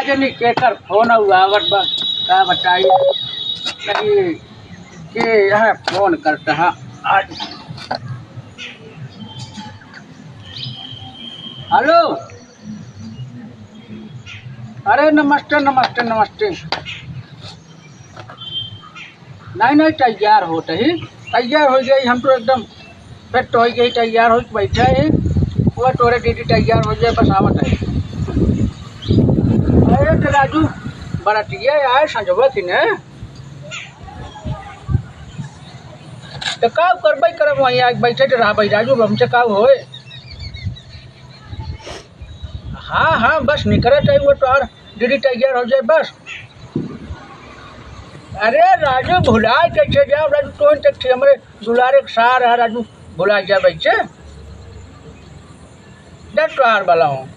जनी केकर फोन आवत बा का बताइए नहीं के यह फोन करता है आज। हेलो, अरे नमस्ते नमस्ते नमस्ते। नहीं तैयार होते ही तैयार हो गई, हम तो एकदम फिट हो गई, तैयार हो बैठे ही वो तोरे दीदी तैयार हो जाए बस आवत है। अरे तो राजू बरातिया आए संजवा की ने तो का करबई करब वहीं आज बैठे तो रहा भाई राजू हमसे का होए। हाँ बस निकलत है वो तो और दीदी तैयार हो जाए बस। अरे राजू भुला कैसे जाओ राजू, तो तक हमारे दुलारे सार है राजू, भुला जा बैठे दस त्योहार वाला हूँ।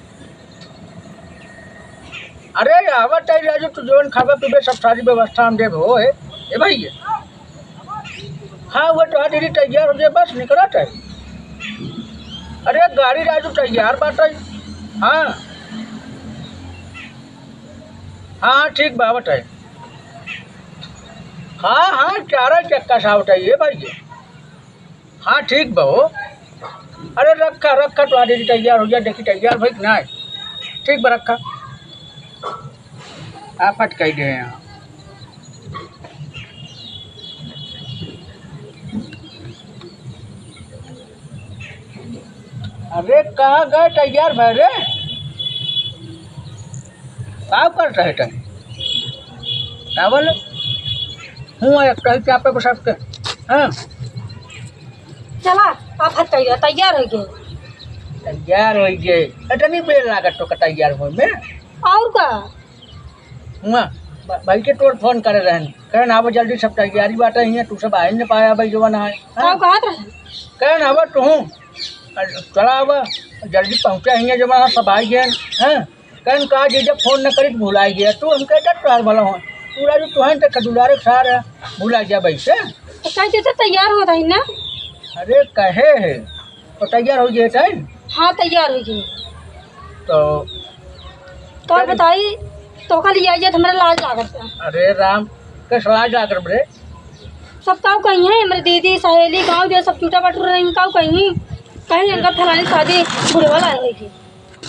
अरे आवत है राजू, तू जोन खावा पीबे सब सारी व्यवस्था हम देव हो है भाई। हाँ वो तो दीदी तैयार हो जाए बस निकलत है। अरे गाड़ी राजू तैयार बात है। हाँ ठीक बावट है। हाँ चारा चक्का सावट है ये भाई। हाँ ठीक बा हो। अरे रखा तो दीदी तैयार हो जाए, देखी तैयार भाई ना ठीक बा रखा आपट कह दे यहाँ। अरे कहाँ गए तैयार भाई रे, क्या कर रहे थे क्या बोले हूँ एक कहीं क्या पे बस के। हाँ चला आप तैयार हो गए। तैयार हो गए इतनी बेर लागत तो तैयार हो में और का हुआ भाई के तोड़ फोन करे रहन कहन आवा जल्दी सब तैयारी बात है, तू सब आ नहीं पाया भाई जवन है। कहा रहे कहन आवा तू चला आवा जल्दी पहुँचा है जवन सब आ गए हैं। कहन कहा जी जब फोन न करी तो भुला गया तू, हम कहते ट्राल वाला हो पूरा जो तुहन तक दुलारे सार है भुला गया भाई से। तो कहीं तो तैयार हो रही ना। अरे कहे है तो तैयार हो गए थे। हाँ तैयार हो गई तो बताई तो कल आइए हमारा लाज लागत है। अरे राम कैस लाज लागत बड़े सब काव कहीं है मेरे दीदी सहेली गाँव जो सब चूटा बटूर रही काव कहीं कहीं अंकल फलानी शादी बुढ़वा लाएगी।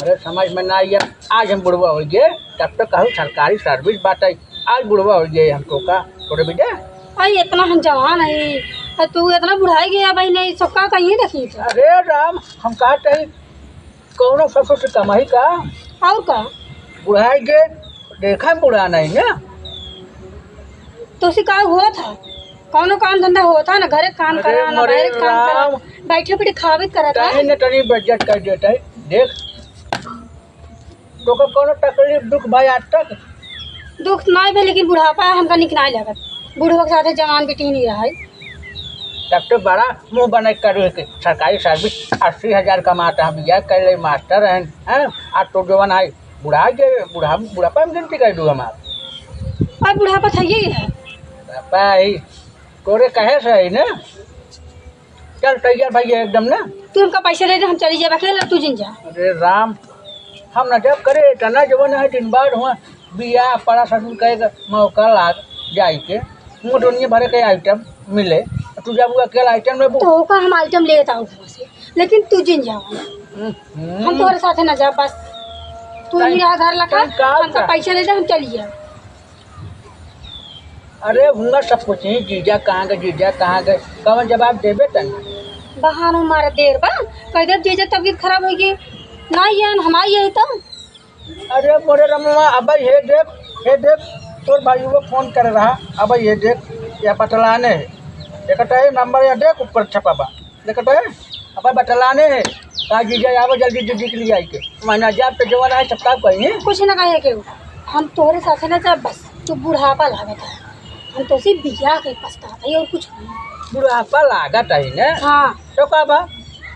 अरे समझ में ना आइए आज हम बुढ़वा हो गए, तब तक कहूँ सरकारी सर्विस बात है आज बुढ़वा हो गए हमको का थोड़े बेटे। भाई इतना हम जवान है तू इतना बुढ़ाई गया भाई नहीं सबका कहीं देखी। अरे राम हम कहते हैं कौन सबसे से कमाई का और का बुढ़ाई के देखा बुढ़ा नहीं ना तो उसी का हुआ था कौनो काम धंधा हुआ था ना घरे काम करा ना बाहर काम करा बैठे बैठे खावे करा था न तनी बजट कर देता है देख तो कौन तकलीफ दुख भाई आज तक दुख नहीं भाई लेकिन बुढ़ापा हमका निक नहीं लगत बुढ़वा के साथ जवान बेटी नहीं रहा है। तब तो बड़ा मुँह बना कर सरकारी सर्विस 80,000 कमाता हम यह कर ले मास्टर हैं आज तो जवान है बुढ़ा के बुढ़ापा में गिनती कर दूँ हमारा और बुढ़ापा था यही है बुढ़ापा ही तोरे कहे से है ना। चल तैयार भाई एकदम ना तू हमका पैसे दे दे हम चली जाए अकेला तू जिन जा। अरे राम हम न जब करे तना जवन है दिन बाद हुआ बिया पड़ा ससुर कहे मौका लाग जाए के मोटोनिए भरे के आइटम मिले तू जब वो अकेला आइटम में तो का हम आइटम लेता हूँ से लेकिन तू जिन जाओ हम तुम्हारे साथ न जा बस तू मेरा घर लगा हमका पैसे दे दे हम चली जाए। अरे हुआ सब कुछ ही जीजा कहाँ गए कौन जवाब देवे तन बहाना मारा देर बा कह दे जीजा तबीयत खराब होगी नहीं है हमारी यही तो। अरे मोरे रमवा अब ये देख तोर भाई वो फोन कर रहा अब ये देख या बतलाने है देखता है नंबर या देख ऊपर छपा बा देखता है अब बतलाने है कहा जीजा आओ जल्दी के लिए आई के महीना जब तो जवान है सबका कहीं कुछ ना कहे के हम तोरे साथ ना जा बस तू बुढ़ापा लागत है हम तो सिर्फ बिया के पछताता है और कुछ नहीं। बुढ़ापा लागत है ना। हाँ तो का बा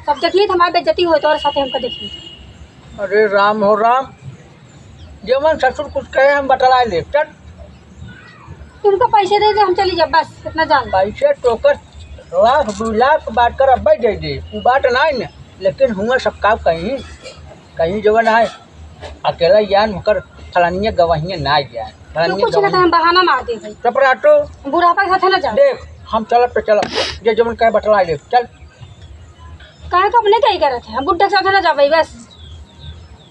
सब देखिए हमारी बेइज्जती हो तो और साथ हमको देखिए। अरे राम हो राम जवन ससुर कुछ कहे हम बतला ले चल तुमको पैसे दे दे हम चली जा बस इतना जान। पैसे टोकर 1,00,000 2,00,000 बात कर अब दे वो बात नहीं न लेकिन हुआ सबका कहीं जवन है अकेला यान होकर फलानिया गवाहिया ना गया तू कुछ ना हम बहाना मार दे भाई तपर ऑटो बुढ़ापा के साथ ना जा देख हम चलत पे चलत जे जमन कहे बटला ले चल काहे को अपने कहीं करत है हम बुढ़ा के साथ ना जा भाई बस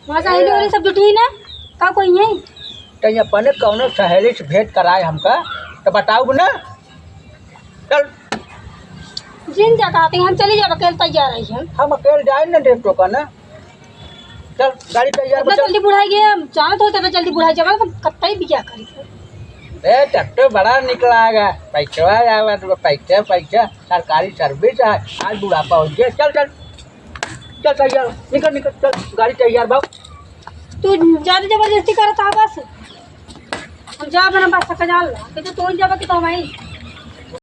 वहाँ सहेली वाली सब जुटी ना का कोई है कहीं अपने कौनो सहेली से भेंट कराए हमका तो बताऊ ना चल जिन जा कहते हैं हम चली जाब अकेले तैयार है हम अकेले जाए ना देख तो ना चल गाड़ी तैयार इतना जल्दी बुढ़ाई गए जानत होते तो जल्दी बुढ़ाई जावा तो कत्ता बिया करी ए ट्रैक्टर बड़ा निकला है पैसा आया तो पैसा पैसा सरकारी सर्विस है आज बुढ़ापा हो गया चल चल चल तैयार निकल निकल चल गाड़ी तैयार भाव तू ज़्यादा जबरदस्ती करता बस हम जा बना बस सका जाल कि तो जाबा कि तो हमारी